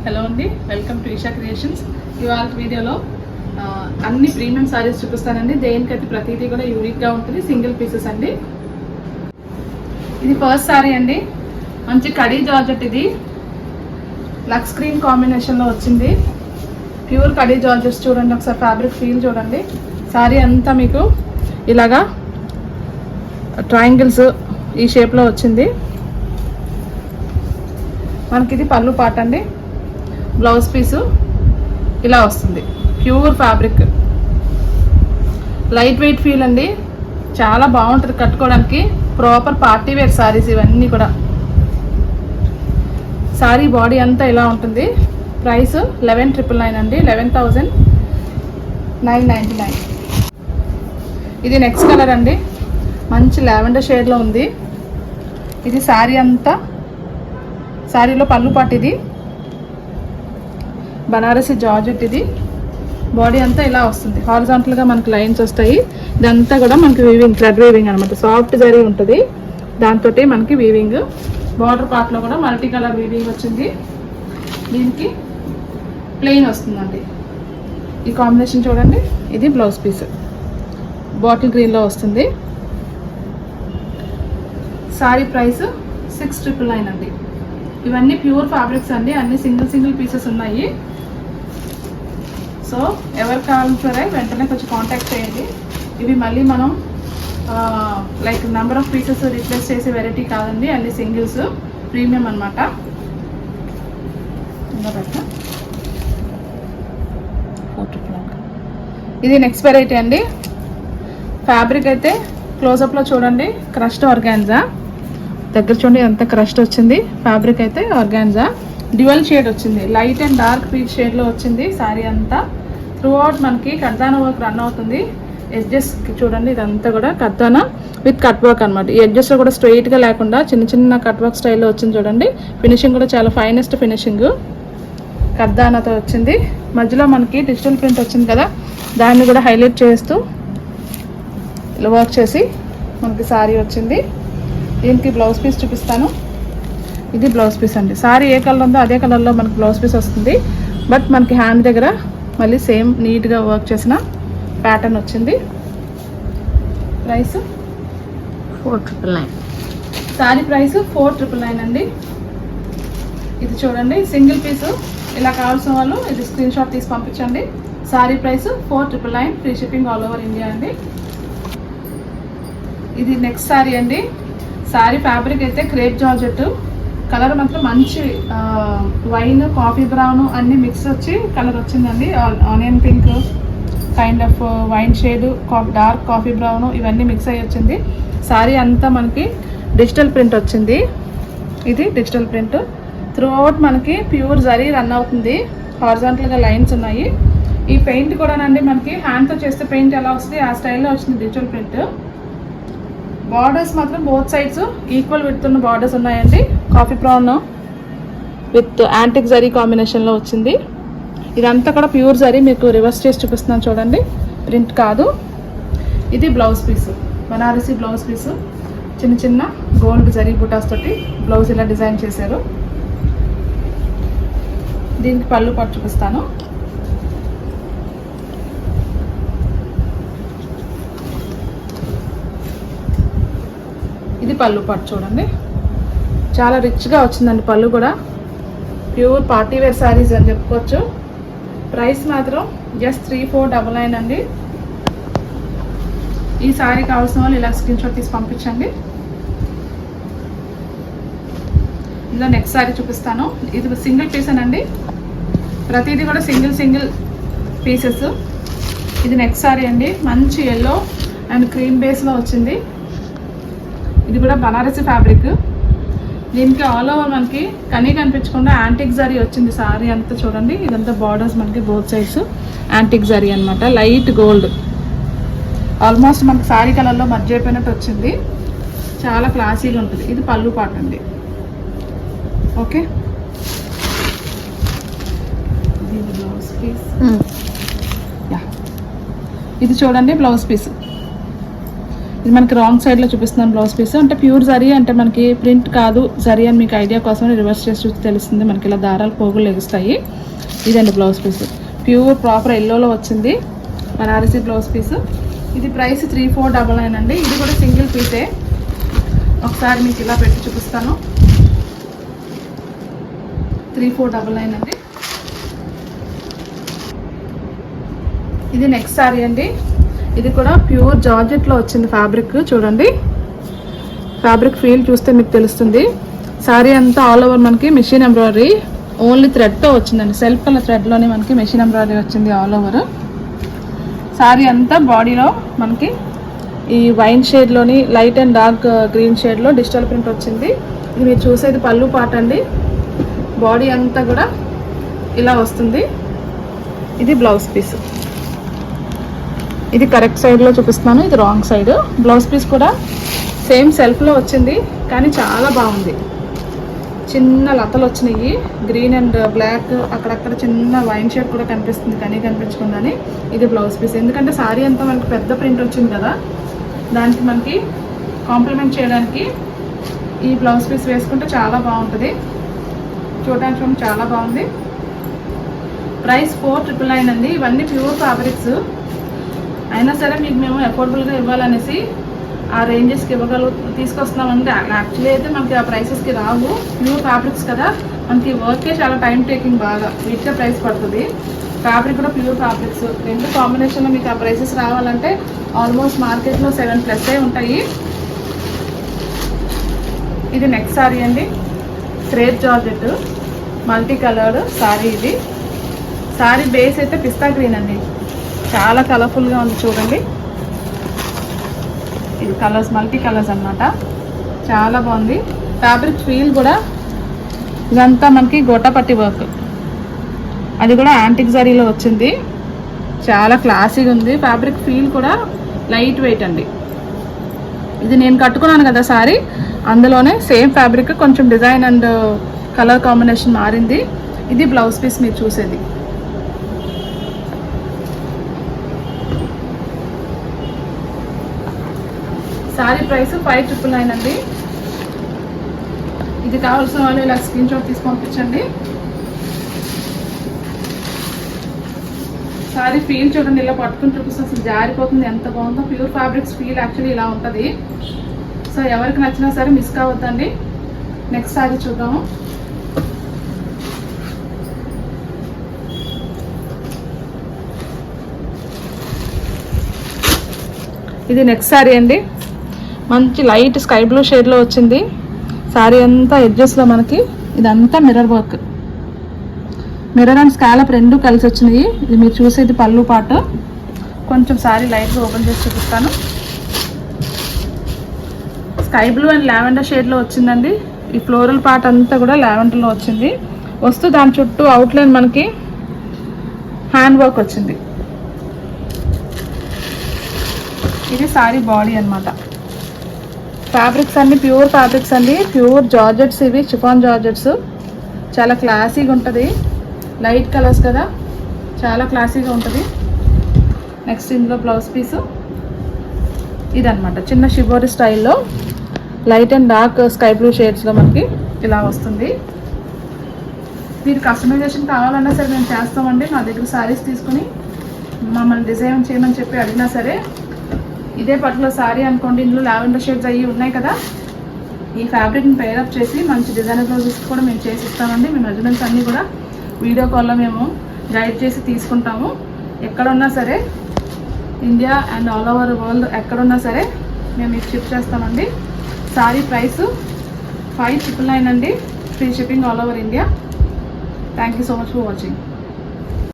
Hello అండి, welcome to Isha creations. ఇవాళ వీడియోలో అన్ని ప్రీమియం సారీస్ చూపిస్తానండి. దేనికైతే ప్రతిదీ కూడా యూనిక్గా ఉంటుంది, సింగిల్ పీసెస్ అండి. ఇది ఫస్ట్ సారీ అండి, మంచి కడీ జార్జెట్. ఇది లక్స్ గ్రీన్ కాంబినేషన్లో వచ్చింది. ప్యూర్ కడీ జార్జెట్స్ చూడండి, ఒకసారి ఫ్యాబ్రిక్ ఫీల్ చూడండి. సారీ అంతా మీకు ఇలాగా ట్రయాంగిల్స్ ఈ షేప్లో వచ్చింది. మనకి ఇది పళ్ళు పార్ట్ అండి. బ్లౌజ్ పీసు ఇలా వస్తుంది. Pure fabric, light weight feel అండి. చాలా బాగుంటుంది కట్టుకోవడానికి. ప్రాపర్ పార్టీ వేర్ సారీస్ ఇవన్నీ కూడా. సారీ బాడీ అంతా ఇలా ఉంటుంది. ప్రైస్ 11,999 అండి, 11,999. ఇది నెక్స్ట్ కలర్ అండి, మంచి లావెండర్ షేడ్లో ఉంది. ఇది సారీ అంతా, సారీలో పళ్ళు పాటు. ఇది బనారసి జార్జెట్. ఇది బాడీ అంతా ఇలా వస్తుంది. హారిజాంటల్గా మనకి లైన్స్ వస్తాయి. ఇదంతా కూడా మనకి వీవింగ్, థ్రెడ్ వీవింగ్ అనమాట. సాఫ్ట్ జరీ ఉంటుంది, దాంతో మనకి వీవింగ్. బార్డర్ పార్ట్లో కూడా మల్టీ కలర్ వీవింగ్ వచ్చింది. దీనికి ప్లెయిన్ వస్తుందండి. ఈ కాంబినేషన్ చూడండి. ఇది బ్లౌజ్ పీస్, బాటిల్ గ్రీన్లో వస్తుంది. సారీ ప్రైస్ 6,999 అండి. ఇవన్నీ ప్యూర్ ఫ్యాబ్రిక్స్ అండి, అన్ని సింగిల్ పీసెస్ ఉన్నాయి. సో ఎవరు కావాలంటారే వెంటనే కొంచెం కాంటాక్ట్ చేయండి. ఇవి మళ్ళీ మనం like number of pieces replace చేసే వెరైటీ కాదండి, అన్ని సింగిల్స్, ప్రీమియం అనమాట. ఇది నెక్స్ట్ వెరైటీ అండి. ఫ్యాబ్రిక్ అయితే క్లోజప్లో చూడండి, క్రష్డ్ ఆర్గాన్జా. దగ్గర చూడండి ఎంత క్రష్డ్ వచ్చింది. ఫ్యాబ్రిక్ అయితే ఆర్గాన్జా, డ్యూయల్ షేడ్ వచ్చింది. లైట్ అండ్ డార్క్ పీచ్ షేడ్లో వచ్చింది. సారీ అంతా త్రూ అవుట్ మనకి కర్దానా వర్క్ రన్ అవుతుంది. ఎడ్జెస్ చూడండి, ఇదంతా కూడా కర్దానా విత్ కట్ వర్క్ అనమాట. ఈ ఎడ్జెస్లో కూడా స్ట్రైట్గా లేకుండా చిన్న కట్ వర్క్ స్టైల్లో వచ్చింది చూడండి. ఫినిషింగ్ కూడా చాలా ఫైనెస్ట్ ఫినిషింగ్, కర్దానాతో వచ్చింది. మధ్యలో మనకి డిజిటల్ ప్రింట్ వచ్చింది కదా, దాన్ని కూడా హైలైట్ చేస్తూ ఇలా వర్క్ చేసి మనకి సారీ వచ్చింది. దీనికి బ్లౌజ్ పీస్ చూపిస్తాను. ఇది బ్లౌజ్ పీస్ అండి. సారీ ఏ కలర్ ఉందో అదే కలర్లో మనకి బ్లౌజ్ పీస్ వస్తుంది. బట్ మనకి హ్యాండ్ దగ్గర మళ్ళీ సేమ్ నీట్గా వర్క్ చేసిన ప్యాటర్న్ వచ్చింది. ప్రైస్ 4,999. సారీ ప్రైస్ 4,999 అండి. ఇది చూడండి సింగిల్ పీసు. ఇలా కావాల్సిన వాళ్ళు ఇది స్క్రీన్ షాట్ తీసి పంపించండి. Sorry price 4,999, free shipping all over India అండి. ఇది నెక్స్ట్ సారీ అండి. సారీ ఫ్యాబ్రిక్ అయితే క్రేప్ జార్జెట్. కలర్ మాత్రం మంచి వైన్, కాఫీ బ్రౌన్ అన్ని మిక్స్ వచ్చి కలర్ వచ్చిందండి. Onion pink, kind of wine shade, dark coffee brown, ఇవన్నీ మిక్స్ అయ్యి వచ్చింది. సారీ అంతా మనకి డిజిటల్ ప్రింట్ వచ్చింది. ఇది డిజిటల్ ప్రింట్. త్రూ అవుట్ మనకి ప్యూర్ జరీ రన్ అవుతుంది. హారిజాంటల్గా లైన్స్ ఉన్నాయి. ఈ పెయింట్ కూడానండి మనకి హ్యాండ్తో చేస్తే పెయింట్ ఎలా వస్తుంది ఆ స్టైల్లో వచ్చింది డిజిటల్ ప్రింట్. బార్డర్స్ మాత్రం బోత్ సైడ్స్ ఈక్వల్ విడ్త్ ఉన్న బార్డర్స్ ఉన్నాయండి. Coffee brown with antique zari కాంబినేషన్లో వచ్చింది. ఇదంతా కూడా ప్యూర్ జరీ. మీకు రివర్స్ చేసి చూపిస్తున్నాను చూడండి, ప్రింట్ కాదు. ఇది blouse piece, Banarasi blouse piece. చిన్న గోల్డ్ జరీ బుటాస్ తోటి బ్లౌజ్ ఇలా డిజైన్ చేశారు. దీనికి పళ్ళు పాటు చూపిస్తాను. ఇది పళ్ళు పాటు చూడండి, చాలా రిచ్గా వచ్చిందండి. పళ్ళు కూడా ప్యూర్ పార్టీ వేర్ శారీస్ అని చెప్పుకోవచ్చు. ప్రైస్ మాత్రం జస్ట్ 3,499 అండి. ఈ శారీ కావాల్సిన వాళ్ళు ఇలా స్క్రీన్ షాట్ తీసి పంపించండి. ఇలా నెక్స్ట్ శారీ చూపిస్తాను. ఇది సింగిల్ పీస్ అండి, ప్రతిదీ కూడా సింగిల్ పీసెస్. ఇది నెక్స్ట్ శారీ అండి, మంచి ఎల్లో అండ్ క్రీమ్ బేస్లో వచ్చింది. ఇది కూడా బనారసి ఫ్యాబ్రిక్. దీనికి ఆల్ ఓవర్ మనకి కనిపించకుండా యాంటిక్ జరీ వచ్చింది. సారీ అంతా చూడండి, ఇదంతా బార్డర్స్ మనకి బోత్ సైడ్స్ యాంటిక్ జరీ అనమాట. లైట్ గోల్డ్, ఆల్మోస్ట్ మనకి సారీ కలర్లో మర్జ్ అయిపోయినట్టు వచ్చింది. చాలా క్లాసీగా ఉంటుంది. ఇది పళ్ళు పార్ట్ అండి. ఓకే, ఇది బ్లౌజ్ పీస్. ఇది చూడండి బ్లౌజ్ పీస్. ఇది మనకి రాంగ్ సైడ్లో చూపిస్తున్నాను బ్లౌజ్ పీస్. అంటే ప్యూర్ జరీ అంటే మనకి ప్రింట్ కాదు జరీ అని మీకు ఐడియా కోసం రివర్స్ చేసి చూసి తెలుస్తుంది. మనకి ఇలా దారాలు పోగులు ఎగుస్తాయి. ఇదండి బ్లౌజ్ పీస్, ప్యూర్ ప్రాపర్ ఎల్లోలో వచ్చింది బనారసి బ్లౌజ్ పీస్. ఇది ప్రైస్ 3499 అండి. ఇది కూడా సింగిల్ పీసే. ఒకసారి మీకు ఇలా పెట్టి చూపిస్తాను. 3499 అండి. ఇది నెక్స్ట్ సారీ అండి. ఇది కూడా ప్యూర్ జార్జెట్లో వచ్చింది ఫ్యాబ్రిక్. చూడండి ఫ్యాబ్రిక్ ఫీల్ చూస్తే మీకు తెలుస్తుంది. సారీ అంతా ఆల్ ఓవర్ మనకి మెషిన్ ఎంబ్రాయిడరీ, ఓన్లీ థ్రెడ్తో వచ్చిందండి. సెల్ఫ్ కలర్ థ్రెడ్లోనే మనకి మెషిన్ ఎంబ్రాయిడరీ వచ్చింది ఆల్ ఓవర్. సారీ అంతా బాడీలో మనకి ఈ వైన్ షేడ్లోని లైట్ అండ్ డార్క్ గ్రీన్ షేడ్లో డిజిటల్ ప్రింట్ వచ్చింది. ఇది మీరు చూసేది పళ్ళు పాట అండి. బాడీ అంతా కూడా ఇలా వస్తుంది. ఇది బ్లౌజ్ పీస్. ఇది కరెక్ట్ సైడ్లో చూపిస్తున్నాను, ఇది రాంగ్ సైడ్. బ్లౌజ్ పీస్ కూడా సేమ్ సెల్ఫ్లో వచ్చింది కానీ చాలా బాగుంది. చిన్న లతలు వచ్చినాయి, గ్రీన్ అండ్ బ్లాక్, అక్కడక్కడ చిన్న వైన్ షేడ్ కూడా కనిపిస్తుంది కానీ కనిపించకుండానే. ఇది బ్లౌజ్ పీస్. ఎందుకంటే సారీ అంతా మనకి పెద్ద ప్రింట్ వచ్చింది కదా, దానికి మనకి కాంప్లిమెంట్ చేయడానికి ఈ బ్లౌజ్ పీస్ వేసుకుంటే చాలా బాగుంటుంది. చూడడానికి చాలా బాగుంది. ప్రైస్ 4999 అండి. ఇవన్నీ ప్యూర్ ఫ్యాబ్రిక్స్ అయినా సరే మీకు మేము అఫోర్డబుల్గా ఇవ్వాలనేసి ఆ రేంజెస్కి తీసుకొస్తున్నామండి. యాక్చువల్లీ అయితే మనకి ఆ ప్రైసెస్కి రావు, ప్యూర్ ఫ్యాబ్రిక్స్ కదా, మనకి వర్కే చాలా టైం టేకింగ్, బాగా వీటికే ప్రైస్ పడుతుంది. ఫ్యాబ్రిక్ కూడా ప్యూర్ ఫ్యాబ్రిక్స్, రెండు కాంబినేషన్లో మీకు ఆ ప్రైసెస్ రావాలంటే ఆల్మోస్ట్ మార్కెట్లో 7+ ఉంటాయి. ఇది నెక్స్ట్ సారీ అండి. Crepe georgette multi coloured sorry. ఇది సారీ బేస్ అయితే పిస్తా గ్రీన్ అండి, చాలా కలర్ఫుల్గా ఉంది చూడండి. ఇది కలర్స్ మల్టీ కలర్స్ అన్నమాట, చాలా బాగుంది. ఫ్యాబ్రిక్ ఫీల్ కూడా ఇదంతా మనకి గోటాపట్టి వర్క్, అది కూడా యాంటిక్ జరీలో వచ్చింది. చాలా క్లాసీగా ఉంది. ఫ్యాబ్రిక్ ఫీల్ కూడా లైట్ వెయిట్ అండి. ఇది నేను కట్టుకున్నాను కదా సారీ, అందులోనే సేమ్ ఫ్యాబ్రిక్, కొంచెం డిజైన్ అండ్ కలర్ కాంబినేషన్ మారింది. ఇది బ్లౌజ్ పీస్ మీరు చూసేది. సారీ ప్రైస్ 5999 అండి. ఇది కావాల్సిన వాళ్ళు ఇలా స్క్రీన్ షాట్ తీసి పంపించండి. సారీ ఫీల్ చూడండి, ఇలా పట్టుకుని చూపిస్తే అసలు జారిపోతుంది, ఎంత బాగుందో. ప్యూర్ ఫ్యాబ్రిక్స్ ఫీల్ యాక్చువల్లీ ఇలా ఉంటుంది. సో ఎవరికి నచ్చినా సరే మిస్ కావద్దండి. నెక్స్ట్ సారీ చూద్దాము. ఇది నెక్స్ట్ సారీ అండి. మంచి లైట్ స్కై బ్లూ షేడ్లో వచ్చింది. సారీ అంతా ఎడ్జెస్లో మనకి ఇదంతా mirror work, mirror and scallop రెండు కలిసి వచ్చినాయి. ఇది మీరు చూసేది పళ్ళు పాటు. కొంచెం సారీ లైట్గా ఓపెన్ చేసి చూపిస్తాను. స్కై బ్లూ అండ్ లావెండర్ షేడ్లో వచ్చిందండి. ఈ ఫ్లోరల్ పార్ట్ అంతా కూడా లావెండర్లో వచ్చింది. వస్తూ దాని చుట్టూ అవుట్లైన్ మనకి హ్యాండ్ వర్క్ వచ్చింది. ఇది సారీ బాడీ అన్నమాట. ఫ్యాబ్రిక్స్ అన్ని ప్యూర్ ఫ్యాబ్రిక్స్ అండి, ప్యూర్ జార్జెట్స్. ఇవి చిఫాన్ జార్జెట్స్, చాలా క్లాసీగా ఉంటుంది. లైట్ కలర్స్ కదా, చాలా క్లాసీగా ఉంటుంది. నెక్స్ట్ ఇందులో బ్లౌజ్ పీసు ఇదనమాట, చిన్న షిబోరి స్టైల్లో light and dark sky blue షేడ్స్లో మనకి ఇలా వస్తుంది. మీరు కస్టమైజేషన్ కావాలన్నా సరే మేము చేస్తామండి. మా దగ్గర శారీస్ తీసుకుని మమ్మల్ని డిజైన్ చేయమని చెప్పి అడిగినా సరే, ఇదే పర్టికులర్ శారీ అనుకోండి, ఇందులో లావెండర్ షేడ్స్ అయ్యి ఉన్నాయి కదా, ఈ ఫ్యాబ్రిక్ని పేరప్ చేసి మంచి డిజైనర్ బ్లౌజెస్ కూడా మేము చేసి ఇస్తామండి. మీ మెజర్మెంట్స్ అన్నీ కూడా వీడియో కాల్లో మేము గైడ్ చేసి తీసుకుంటాము. ఎక్కడున్నా సరే, India and all over world ఎక్కడున్నా సరే మేము మీకు షిప్ చేస్తామండి. సారీ ప్రైస్ 5999 అండి, free shipping all over India. Thank you so much for watching.